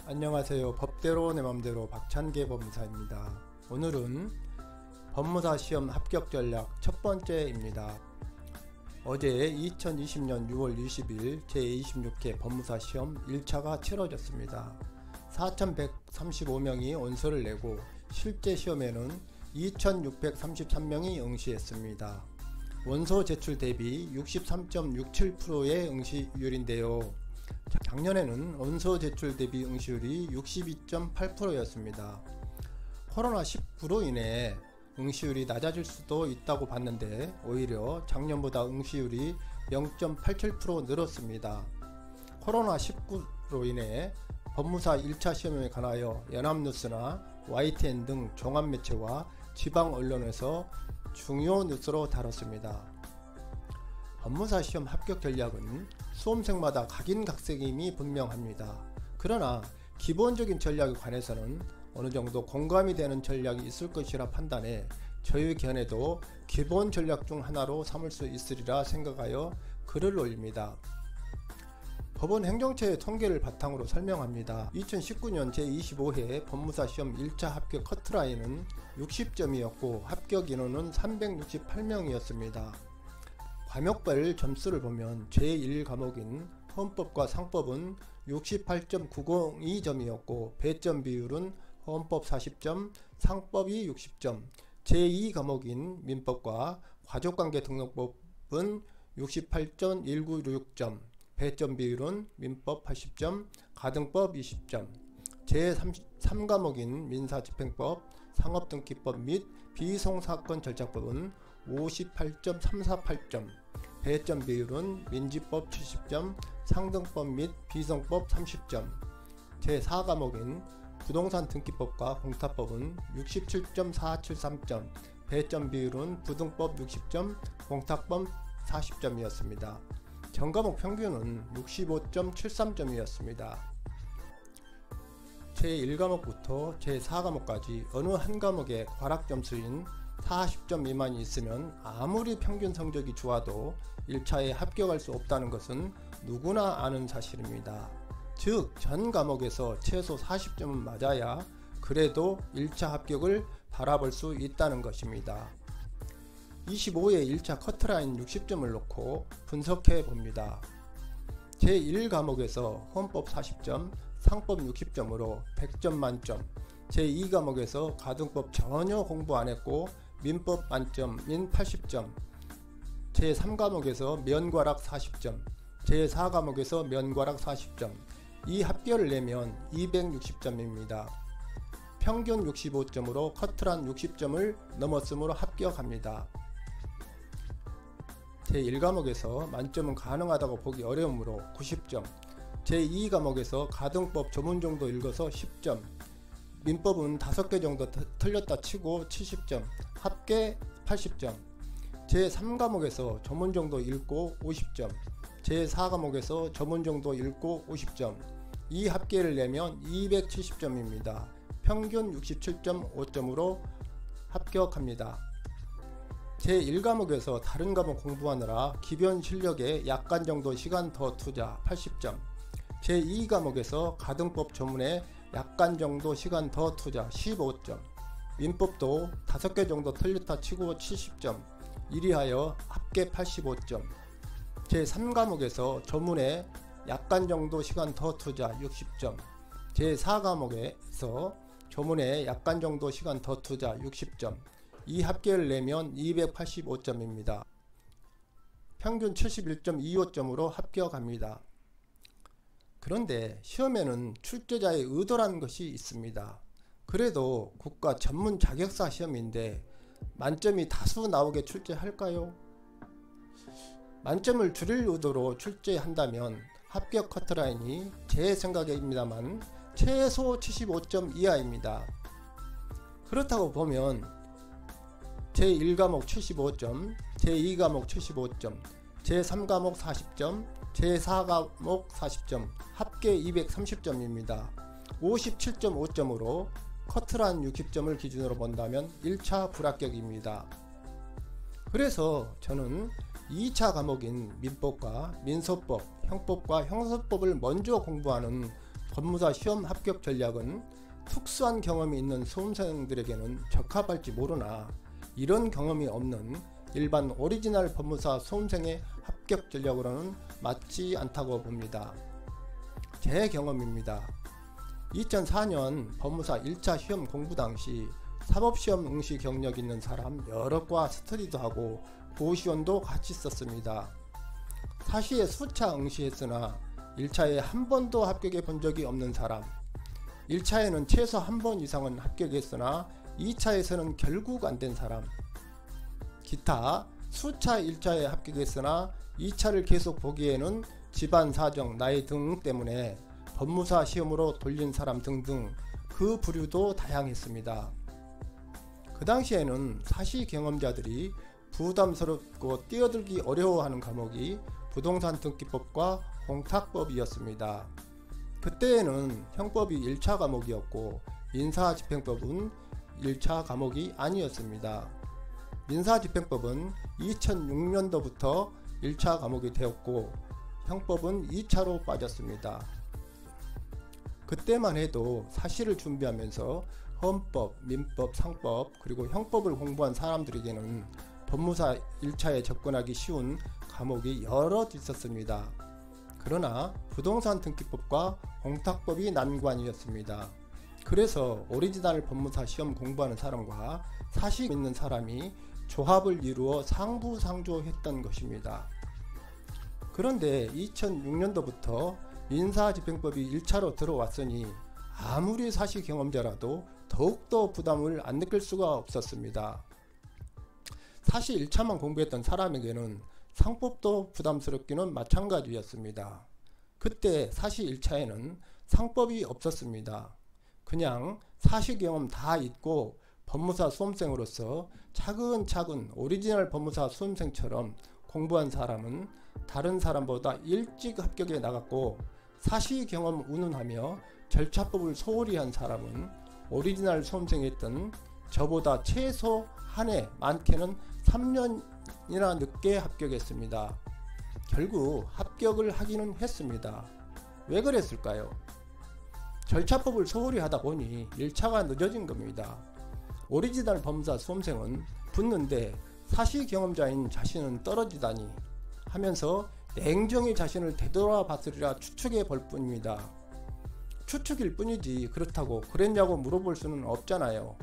안녕하세요. 법대로 내 맘대로 박찬계 법무사입니다. 오늘은 법무사 시험 합격 전략 첫 번째입니다. 어제 2020년 6월 20일 제26회 법무사 시험 1차가 치러졌습니다. 4,135명이 원서를 내고 실제 시험에는 2,633명이 응시했습니다. 원서 제출 대비 63.67%의 응시율인데요. 작년에는 원서 제출 대비 응시율이 62.8%였습니다. 코로나19로 인해 응시율이 낮아질 수도 있다고 봤는데 오히려 작년보다 응시율이 0.87% 늘었습니다. 코로나19로 인해 법무사 1차 시험에 관하여 연합뉴스나 YTN 등 종합매체와 지방 언론에서 중요 뉴스로 다뤘습니다. 법무사 시험 합격 전략은 수험생마다 각인각색임이 분명합니다. 그러나 기본적인 전략에 관해서는 어느 정도 공감이 되는 전략이 있을 것이라 판단해 저희 견해도 기본 전략 중 하나로 삼을 수 있으리라 생각하여 글을 올립니다. 법원 행정처의 통계를 바탕으로 설명합니다. 2019년 제25회 법무사 시험 1차 합격 커트라인은 60점이었고 합격 인원은 368명이었습니다. 과목별 점수를 보면 제1과목인 헌법과 상법은 68.902점이었고 배점 비율은 헌법 40점, 상법이 60점, 제2과목인 민법과 가족관계등록법은 68.196점, 배점 비율은 민법 80점, 가등법 20점, 제3과목인 민사집행법, 상업등기법 및 비송사건 절차법은 58.348점, 배점 비율은 민지법 70점, 상등법 및 비송법 30점, 제4과목인 부동산 등기법과 공탁법은 67.473점, 배점 비율은 부등법 60점, 공탁법 40점이었습니다. 전과목 평균은 65.73점이었습니다. 제1과목부터 제4과목까지 어느 한 과목의 과락점수인 40점 미만이 있으면 아무리 평균 성적이 좋아도 1차에 합격할 수 없다는 것은 누구나 아는 사실입니다. 즉, 전 과목에서 최소 40점은 맞아야 그래도 1차 합격을 바라볼 수 있다는 것입니다. 25회 1차 커트라인 60점을 놓고 분석해 봅니다. 제1과목에서 헌법 40점, 상법 60점으로 100점 만점, 제2과목에서 가등법 전혀 공부 안했고 민법 만점인 80점, 제3과목에서 면과락 40점, 제4과목에서 면과락 40점, 이 합계를 내면 260점입니다. 평균 65점으로 커트란 60점을 넘었으므로 합격합니다. 제1과목에서 만점은 가능하다고 보기 어려우므로 90점, 제2과목에서 가등법 조문 정도 읽어서 10점, 민법은 5개 정도 틀렸다 치고 70점, 합계 80점, 제3과목에서 조문 정도 읽고 50점, 제4과목에서 조문 정도 읽고 50점, 이 합계를 내면 270점입니다. 평균 67.5점으로 합격합니다. 제1과목에서 다른 과목 공부하느라 기본 실력에 약간 정도 시간 더 투자 80점, 제2과목에서 가등법 조문에 약간 정도 시간 더 투자 15점, 민법도 5개 정도 틀렸다 치고 70점, 이리하여 합계 85점, 제3과목에서 조문에 약간 정도 시간 더 투자 60점, 제4과목에서 조문에 약간 정도 시간 더 투자 60점, 이 합계를 내면 285점입니다. 평균 71.25점으로 합격합니다. 그런데 시험에는 출제자의 의도라는 것이 있습니다. 그래도 국가 전문 자격사 시험인데 만점이 다수 나오게 출제할까요? 만점을 줄일 의도로 출제한다면 합격 커트라인이 제 생각입니다만 최소 75점 이하입니다. 그렇다고 보면 제1과목 75점, 제2과목 75점, 제3과목 40점, 제4과목 40점, 합계 230점입니다. 57.5점으로 커트란 60점을 기준으로 본다면 1차 불합격입니다. 그래서 저는 2차 과목인 민법과 민소법, 형법과 형사법을 먼저 공부하는 법무사 시험 합격 전략은 특수한 경험이 있는 수험생들에게는 적합할지 모르나 이런 경험이 없는 일반 오리지널 법무사 수험생의 합격 전략으로는 맞지 않다고 봅니다. 제 경험입니다. 2004년 법무사 1차 시험 공부 당시 사법시험 응시 경력 있는 사람 여러 과 스터디도 하고 고시원도 같이 썼습니다. 사시에 수차 응시했으나 1차에 한 번도 합격해 본 적이 없는 사람, 1차에는 최소 한 번 이상은 합격했으나 2차에서는 결국 안 된 사람, 기타 수차 1차에 합격했으나 2차를 계속 보기에는 집안 사정, 나이 등 때문에 법무사 시험으로 돌린 사람 등등 그 부류도 다양했습니다. 그 당시에는 사시 경험자들이 부담스럽고 뛰어들기 어려워하는 과목이 부동산 등기법과 공탁법이었습니다. 그때에는 형법이 1차 과목이었고 민사집행법은 1차 과목이 아니었습니다. 민사집행법은 2006년도부터 1차 과목이 되었고 형법은 2차로 빠졌습니다. 그때만 해도 사시를 준비하면서 헌법, 민법, 상법 그리고 형법을 공부한 사람들에게는 법무사 1차에 접근하기 쉬운 과목이 여럿 있었습니다. 그러나 부동산 등기법과 공탁법이 난관이었습니다. 그래서 오리지널 법무사 시험 공부하는 사람과 사시 있는 사람이 조합을 이루어 상부상조했던 것입니다. 그런데 2006년도부터 민사집행법이 1차로 들어왔으니 아무리 사시 경험자라도 더욱더 부담을 안 느낄 수가 없었습니다. 사시 1차만 공부했던 사람에게는 상법도 부담스럽기는 마찬가지였습니다. 그때 사시 1차에는 상법이 없었습니다. 그냥 사시 경험 다 잊고 법무사 수험생으로서 차근차근 오리지널 법무사 수험생처럼 공부한 사람은 다른 사람보다 일찍 합격해 나갔고, 사시 경험 운운하며 절차법을 소홀히 한 사람은 오리지널 수험생이었던 저보다 최소 한 해, 많게는 3년이나 늦게 합격했습니다. 결국 합격을 하기는 했습니다. 왜 그랬을까요? 절차법을 소홀히 하다 보니 1차가 늦어진 겁니다. 오리지널 법무사 수험생은 붙는데 사시 경험자인 자신은 떨어지다니 하면서 냉정히 자신을 되돌아봤으리라 추측해 볼 뿐입니다. 추측일 뿐이지 그렇다고 그랬냐고 물어볼 수는 없잖아요.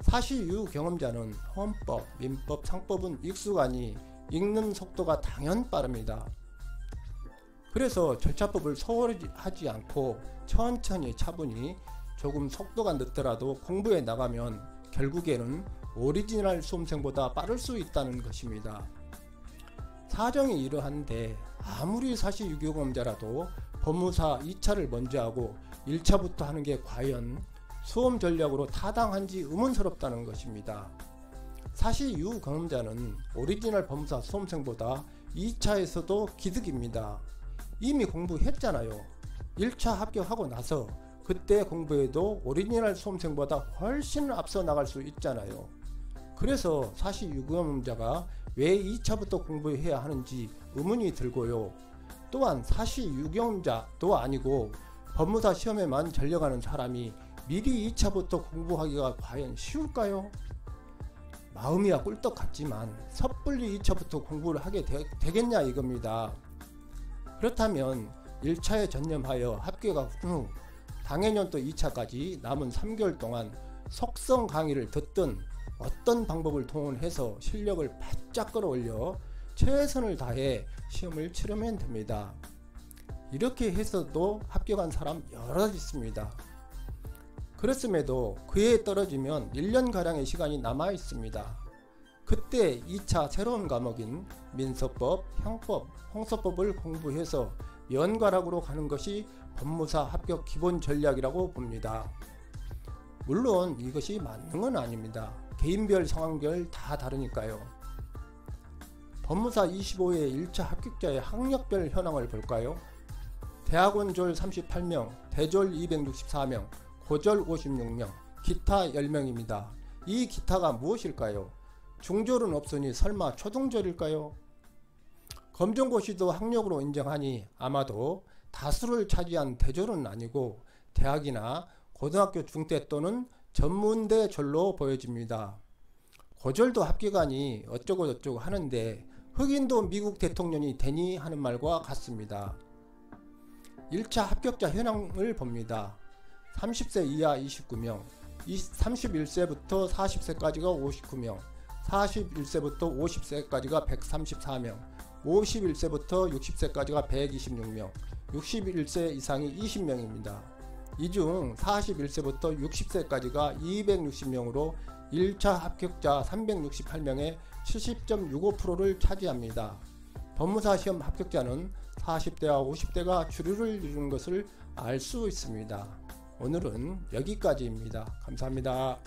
사시 유 경험자는 헌법, 민법, 상법은 익숙하니 읽는 속도가 당연 빠릅니다. 그래서 절차법을 소홀히 하지 않고 천천히 차분히 조금 속도가 늦더라도 공부해 나가면 결국에는 오리지널 수험생보다 빠를 수 있다는 것입니다. 사정이 이러한데 아무리 사시 유경험자라도 법무사 2차를 먼저 하고 1차부터 하는 게 과연 수험 전략으로 타당한지 의문스럽다는 것입니다. 사시 유경험자는 오리지널 법무사 수험생보다 2차에서도 기득입니다. 이미 공부했잖아요. 1차 합격하고 나서 그때 공부해도 오리지널 수험생보다 훨씬 앞서 나갈 수 있잖아요. 그래서 사시 유경험자가 왜 2차부터 공부해야 하는지 의문이 들고요. 또한 사시 유경험자도 아니고 법무사 시험에만 전력하는 사람이 미리 2차부터 공부하기가 과연 쉬울까요? 마음이야 꿀떡 같지만 섣불리 2차부터 공부를 하게 되겠냐 이겁니다. 그렇다면 1차에 전념하여 합격한 후 당해년 또 2차까지 남은 3개월 동안 속성 강의를 듣든 어떤 방법을 동원해서 실력을 바짝 끌어올려 최선을 다해 시험을 치르면 됩니다. 이렇게 해서도 합격한 사람 여럿 있습니다. 그렇음에도 그에 떨어지면 1년가량의 시간이 남아 있습니다. 그때 2차 새로운 과목인 민서법, 형법, 형사법을 공부해서 연가락으로 가는 것이 법무사 합격 기본 전략이라고 봅니다. 물론 이것이 맞는 건 아닙니다. 개인별 상황별 다 다르니까요. 법무사 25회 1차 합격자의 학력별 현황을 볼까요? 대학원 졸 38명, 대졸 264명, 고졸 56명, 기타 10명입니다. 이 기타가 무엇일까요? 중졸은 없으니 설마 초등졸일까요? 검정고시도 학력으로 인정하니 아마도 다수를 차지한 대졸은 아니고 대학이나 고등학교 중퇴 또는 전문대 졸로 보여집니다. 고졸도 합격하니 어쩌고 저쩌고 하는데 흑인도 미국 대통령이 되니 하는 말과 같습니다. 1차 합격자 현황을 봅니다. 30세 이하 29명, 31세부터 40세까지가 59명, 41세부터 50세까지가 134명, 51세부터 60세까지가 126명, 61세 이상이 20명입니다. 이 중 41세부터 60세까지가 260명으로 1차 합격자 368명의 70.65%를 차지합니다. 법무사 시험 합격자는 40대와 50대가 주류를 이루는 것을 알 수 있습니다. 오늘은 여기까지입니다. 감사합니다.